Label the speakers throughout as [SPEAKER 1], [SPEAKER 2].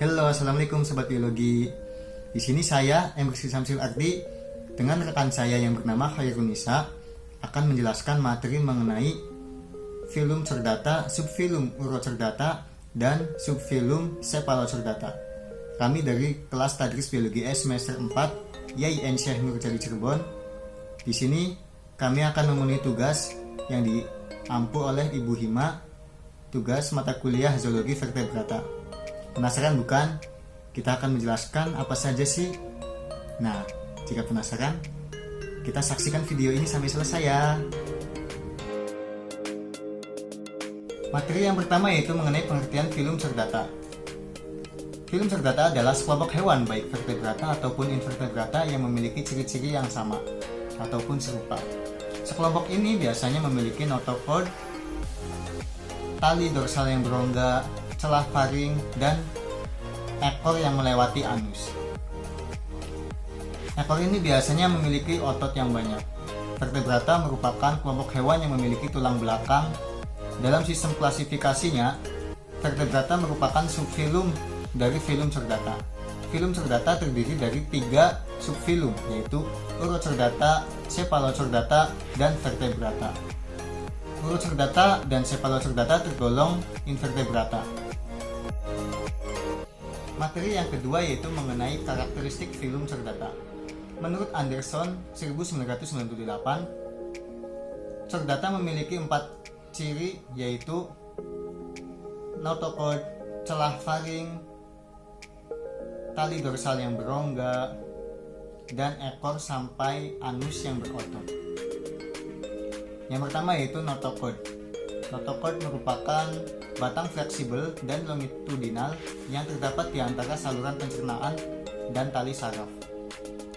[SPEAKER 1] Halo, assalamualaikum sobat biologi. Di sini saya MRC Samsul Ardi dengan rekan saya yang bernama Khairunisa akan menjelaskan materi mengenai filum chordata, subfilum urochordata, dan subfilum cephalochordata. Kami dari kelas Tadris Biologi S semester 4 YIN Syekh Nur Jali Cirebon. Di sini kami akan memenuhi tugas yang diampu oleh Ibu Hima, tugas mata kuliah zoologi vertebrata. Penasaran bukan? Kita akan menjelaskan apa saja sih. Nah, jika penasaran, kita saksikan video ini sampai selesai ya. Materi yang pertama yaitu mengenai pengertian filum chordata. Filum chordata adalah sekelompok hewan baik vertebrata ataupun invertebrata yang memiliki ciri-ciri yang sama ataupun serupa. Sekelompok ini biasanya memiliki notochord, tali dorsal yang berongga, celah faring, dan ekor yang melewati anus. Ekor ini biasanya memiliki otot yang banyak. Vertebrata merupakan kelompok hewan yang memiliki tulang belakang. Dalam sistem klasifikasinya, vertebrata merupakan subfilum dari filum chordata. Filum chordata terdiri dari 3 subfilum, yaitu urochordata, cephalochordata, dan vertebrata. Urochordata dan cephalochordata tergolong invertebrata. Materi yang kedua yaitu mengenai karakteristik filum chordata. Menurut Anderson 1998, chordata memiliki 4 ciri yaitu notochord, celah faring, tali dorsal yang berongga, dan ekor sampai anus yang berotot. Yang pertama yaitu notochord. Notochord merupakan batang fleksibel dan longitudinal yang terdapat di antara saluran pencernaan dan tali saraf.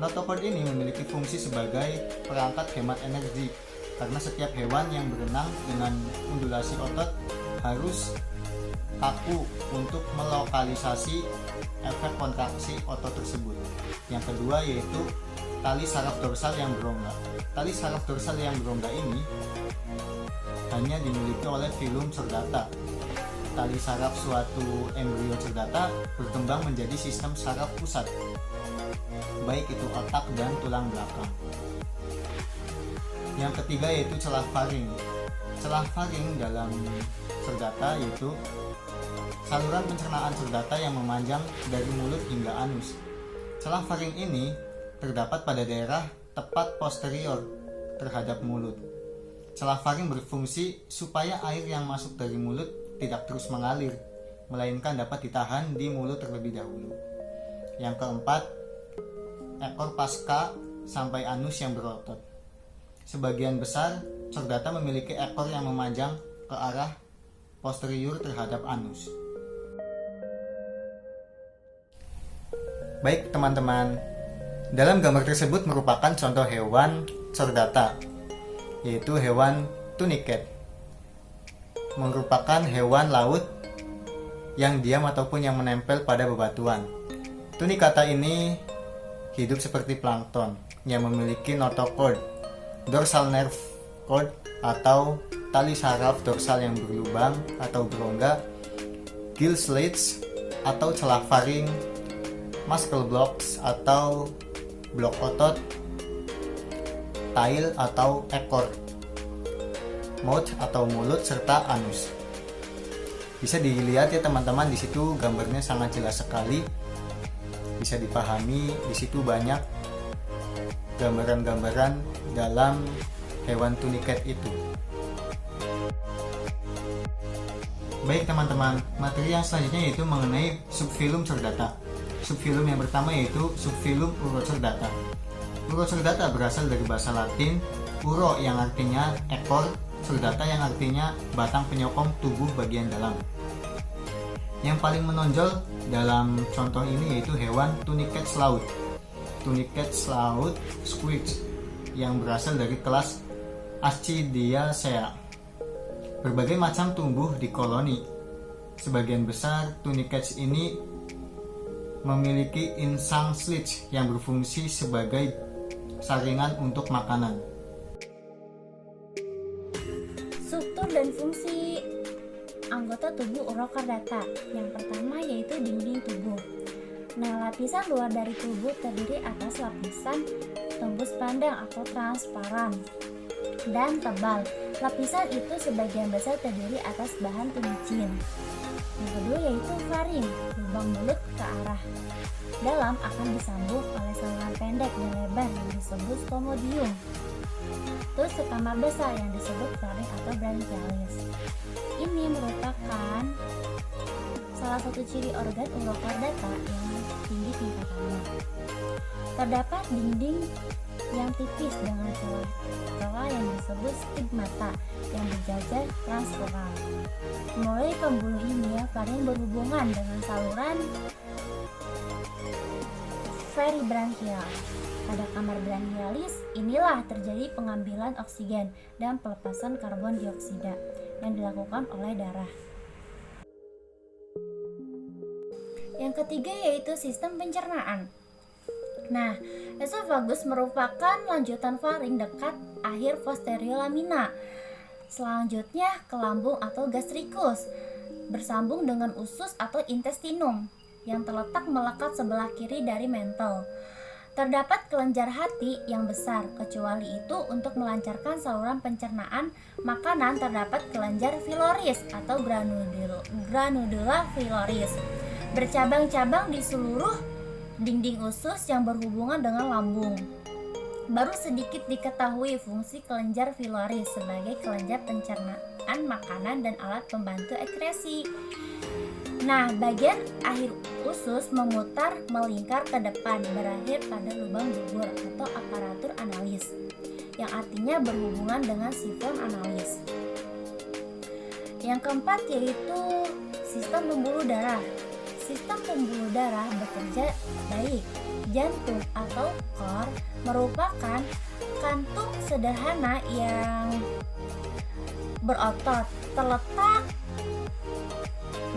[SPEAKER 1] Notochord ini memiliki fungsi sebagai perangkat hemat energi karena setiap hewan yang berenang dengan undulasi otot harus kaku untuk melokalisasi efek kontraksi otot tersebut. Yang kedua yaitu tali saraf dorsal yang berongga. Tali saraf dorsal yang berongga ini hanya dimiliki oleh filum chordata. Tali saraf suatu embrio chordata berkembang menjadi sistem saraf pusat, baik itu otak dan tulang belakang. Yang ketiga yaitu celah faring. Celah faring dalam chordata yaitu saluran pencernaan chordata yang memanjang dari mulut hingga anus. Celah faring ini terdapat pada daerah tepat posterior terhadap mulut. Celah faring berfungsi supaya air yang masuk dari mulut tidak terus mengalir, melainkan dapat ditahan di mulut terlebih dahulu. Yang keempat, ekor pasca sampai anus yang berotot. Sebagian besar chordata memiliki ekor yang memanjang ke arah posterior terhadap anus. Baik teman-teman, dalam gambar tersebut merupakan contoh hewan chordata, yaitu hewan tunicat. Merupakan hewan laut yang diam ataupun yang menempel pada bebatuan. Tunicata ini hidup seperti plankton yang memiliki notochord, dorsal nerve cord atau tali saraf dorsal yang berlubang atau berongga, gill slits atau celah faring, muscle blocks atau blok otot, tail atau ekor, mouth atau mulut, serta anus. Bisa dilihat ya teman-teman, di situ gambarnya sangat jelas sekali. Bisa dipahami, di situ banyak gambaran-gambaran dalam hewan tunicat itu. Baik teman-teman, materi yang selanjutnya yaitu mengenai subfilum chordata. Subfilum yang pertama yaitu subfilum urochordata. Urochordata berasal dari bahasa Latin uro yang artinya ekor, chordata yang artinya batang penyokong tubuh bagian dalam. Yang paling menonjol dalam contoh ini yaitu hewan tunicat sloth. Tunicat sloth squid yang berasal dari kelas Ascidiaceae. Berbagai macam tumbuh di koloni. Sebagian besar tunicats ini memiliki insang slits yang berfungsi sebagai saringan untuk makanan.
[SPEAKER 2] Struktur dan fungsi anggota tubuh urochordata. Yang pertama yaitu dinding tubuh. Nah, lapisan luar dari tubuh terdiri atas lapisan tembus pandang atau transparan dan tebal. Lapisan itu sebagian besar terdiri atas bahan tumicin. Yang kedua yaitu faring, lubang mulut ke arah dalam akan disambung oleh saluran pendek dan lebar yang disebut stomodium. Terus ke kamar besar yang disebut faring atau branchialis. Ini merupakan salah satu ciri organ urochordata yang tinggi tingkatannya. Terdapat dinding yang tipis dengan celah yang disebut stigmata yang berjajar transoral. Mulai pembuluh ini faring berhubungan dengan saluran peribranchial. Pada kamar branchialis inilah terjadi pengambilan oksigen dan pelepasan karbon dioksida yang dilakukan oleh darah. Yang ketiga yaitu sistem pencernaan. Nah, esofagus merupakan lanjutan faring dekat akhir posterior lamina. Selanjutnya ke lambung atau gastricus, bersambung dengan usus atau intestinum yang terletak melekat sebelah kiri dari mental. Terdapat kelenjar hati yang besar, kecuali itu untuk melancarkan saluran pencernaan makanan terdapat kelenjar phyloris atau granula phyloris bercabang-cabang di seluruh dinding usus yang berhubungan dengan lambung. Baru sedikit diketahui fungsi kelenjar phyloris sebagai kelenjar pencernaan makanan dan alat pembantu ekskresi. Nah, bagian akhir usus memutar melingkar ke depan berakhir pada lubang bubur atau aparatur analis yang artinya berhubungan dengan sifon analis. Yang keempat yaitu sistem pembuluh darah. Sistem pembuluh darah bekerja baik. Jantung atau cor merupakan kantung sederhana yang berotot terletak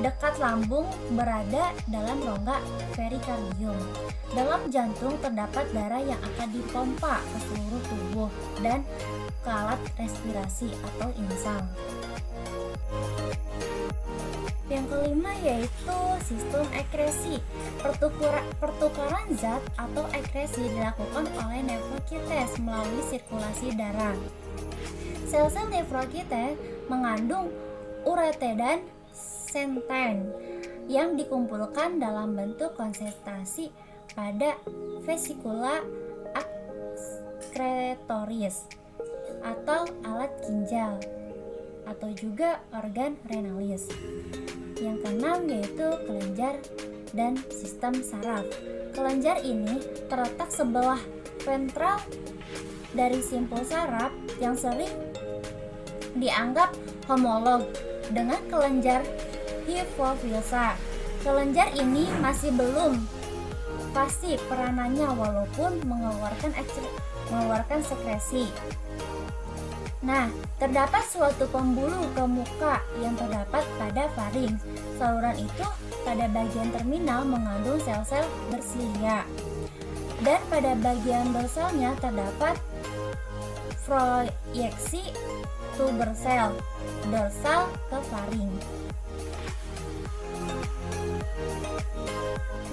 [SPEAKER 2] dekat lambung, berada dalam rongga perikardium. Dalam jantung terdapat darah yang akan dipompa ke seluruh tubuh dan ke alat respirasi atau insang. Yang kelima yaitu sistem ekskresi. Pertukaran zat atau ekskresi dilakukan oleh nefrokites melalui sirkulasi darah. Sel-sel nefrokites mengandung uretedan senten yang dikumpulkan dalam bentuk konsentrasi pada vesikula akskretoris atau alat ginjal atau juga organ renalis. Yang keenam yaitu kelenjar dan sistem saraf. Kelenjar ini terletak sebelah ventral dari simpul saraf yang sering dianggap homolog dengan kelenjar hipofilsa. Kelenjar ini masih belum pasti peranannya walaupun mengeluarkan sekresi. Nah, terdapat suatu pembuluh ke muka yang terdapat pada faring. Saluran itu pada bagian terminal mengandung sel-sel bersilia. Dan pada bagian dorsalnya terdapat proyeksi tubersel dorsal ke faring.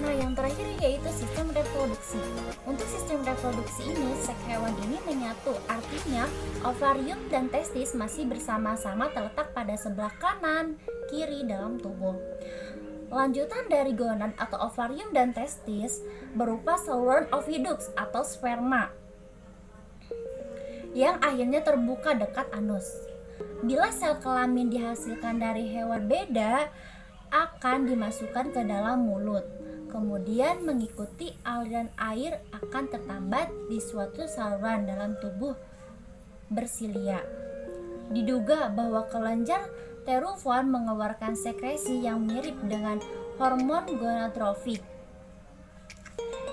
[SPEAKER 2] Nah, yang terakhir yaitu sistem reproduksi. Untuk sistem reproduksi ini, seks hewan ini menyatu, artinya ovarium dan testis masih bersama-sama terletak pada sebelah kanan, kiri dalam tubuh. Lanjutan dari gonad atau ovarium dan testis berupa saluran oviduct atau sperma yang akhirnya terbuka dekat anus. Bila sel kelamin dihasilkan dari hewan beda, akan dimasukkan ke dalam mulut. Kemudian mengikuti aliran air akan tertambat di suatu saluran dalam tubuh bersilia. Diduga bahwa kelenjar pterophon mengeluarkan sekresi yang mirip dengan hormon gonadotrofik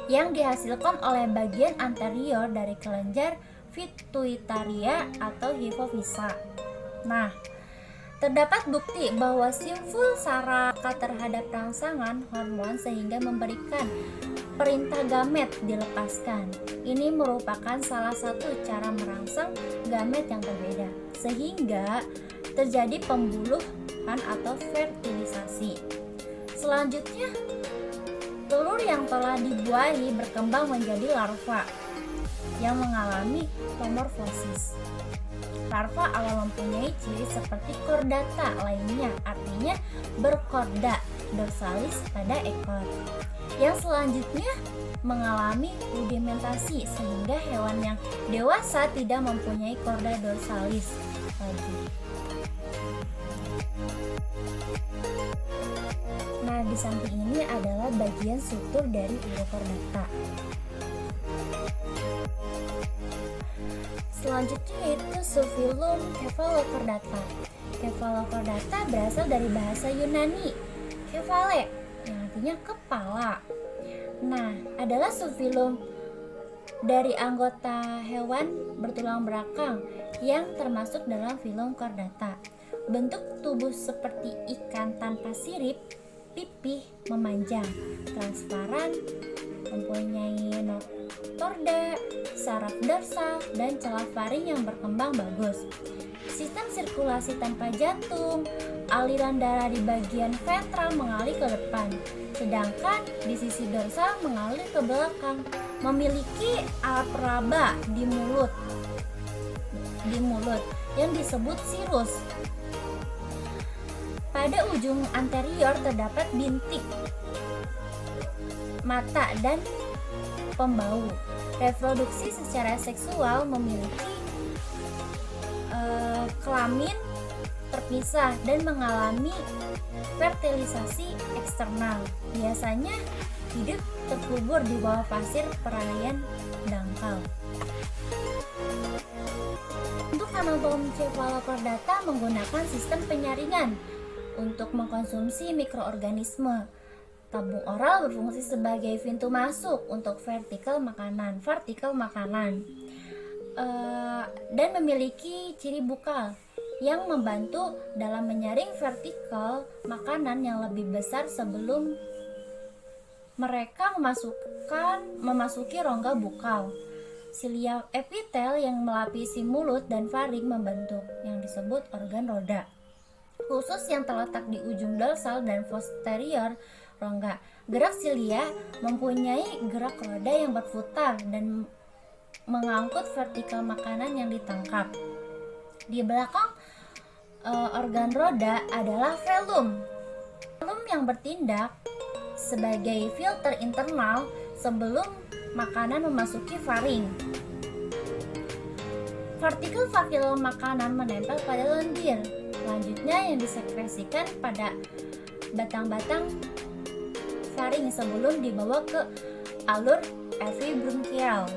[SPEAKER 2] yang dihasilkan oleh bagian anterior dari kelenjar pituitaria atau hipofisa. Nah, terdapat bukti bahwa simpul saraf terhadap rangsangan hormon sehingga memberikan perintah gamet dilepaskan. Ini merupakan salah satu cara merangsang gamet yang berbeda, sehingga terjadi pembuluhan atau fertilisasi. Selanjutnya, telur yang telah dibuahi berkembang menjadi larva yang mengalami metamorfosis. Larva awal mempunyai ciri seperti chordata lainnya, artinya berkorda dorsalis pada ekor. Yang selanjutnya mengalami rudimentasi sehingga hewan yang dewasa tidak mempunyai korda dorsalis lagi. Nah, di samping ini adalah bagian struktur dari urochordata. Selanjutnya yaitu subfilum Cephalochordata. Cephalochordata berasal dari bahasa Yunani kephale, yang artinya kepala. Nah, adalah subfilum dari anggota hewan bertulang belakang yang termasuk dalam filum Chordata. Bentuk tubuh seperti ikan tanpa sirip, pipih memanjang, transparan, mempunyai notorda, saraf dorsal, dan celah faring yang berkembang bagus. Sistem sirkulasi tanpa jantung, aliran darah di bagian ventral mengalir ke depan, sedangkan di sisi dorsal mengalir ke belakang. Memiliki alat peraba di mulut yang disebut sirus. Pada ujung anterior terdapat bintik mata dan pembau. Reproduksi secara seksual memiliki kelamin terpisah dan mengalami fertilisasi eksternal. Biasanya hidup terkubur di bawah pasir perairan dangkal. Untuk anatomi Cephalochordata menggunakan sistem penyaringan untuk mengkonsumsi mikroorganisme. Tabung oral berfungsi sebagai pintu masuk untuk vertikal makanan, dan memiliki ciri bukal yang membantu dalam menyaring vertikal makanan yang lebih besar sebelum mereka memasuki rongga bukal. Silia epitel yang melapisi mulut dan faring membentuk yang disebut organ roda. Khusus yang terletak di ujung dorsal dan posterior rongga. Gerak silia mempunyai gerak roda yang berputar dan mengangkut vertikal makanan yang ditangkap. Di belakang organ roda adalah velum. Velum yang bertindak sebagai filter internal sebelum makanan memasuki faring. Partikel fakil makanan menempel pada lendir. Selanjutnya yang disekresikan pada batang-batang faring sebelum dibawa ke alur epibronchial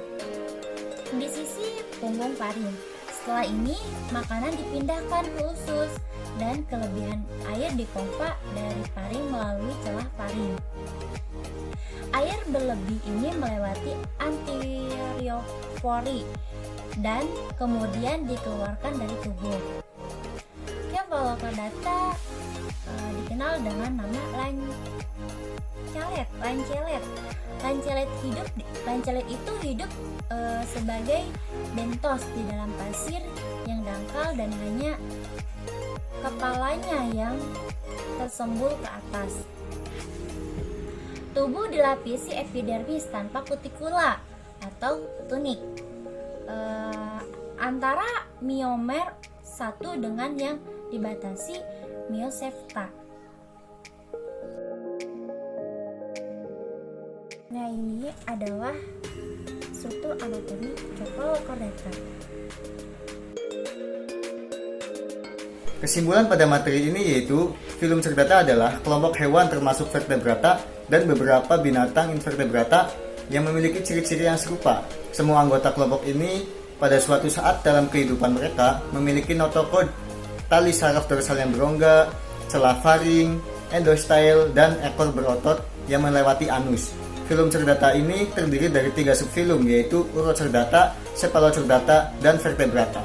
[SPEAKER 2] di sisi punggung faring. Setelah ini, makanan dipindahkan ke usus dan kelebihan air dipompa dari faring melalui celah faring. Air berlebih ini melewati anteriofori dan kemudian dikeluarkan dari tubuh. Cephalochordata dikenal dengan nama lancelet itu hidup sebagai bentos di dalam pasir yang dangkal dan hanya kepalanya yang tersembul ke atas. Tubuh dilapisi epidermis tanpa kutikula atau tunik antara miomer satu dengan yang dibatasi miosefta. Nah, ini adalah struktur anatomi Cephalochordata.
[SPEAKER 1] Kesimpulan pada materi ini yaitu filum Chordata adalah kelompok hewan termasuk vertebrata dan beberapa binatang invertebrata yang memiliki ciri-ciri yang serupa. Semua anggota kelompok ini pada suatu saat dalam kehidupan mereka memiliki notochord, tali saraf dorsal yang berongga, celah faring, endostyle, dan ekor berotot yang melewati anus. Filum Chordata ini terdiri dari 3 subfilum yaitu Urochordata, Cephalochordata, dan Vertebrata.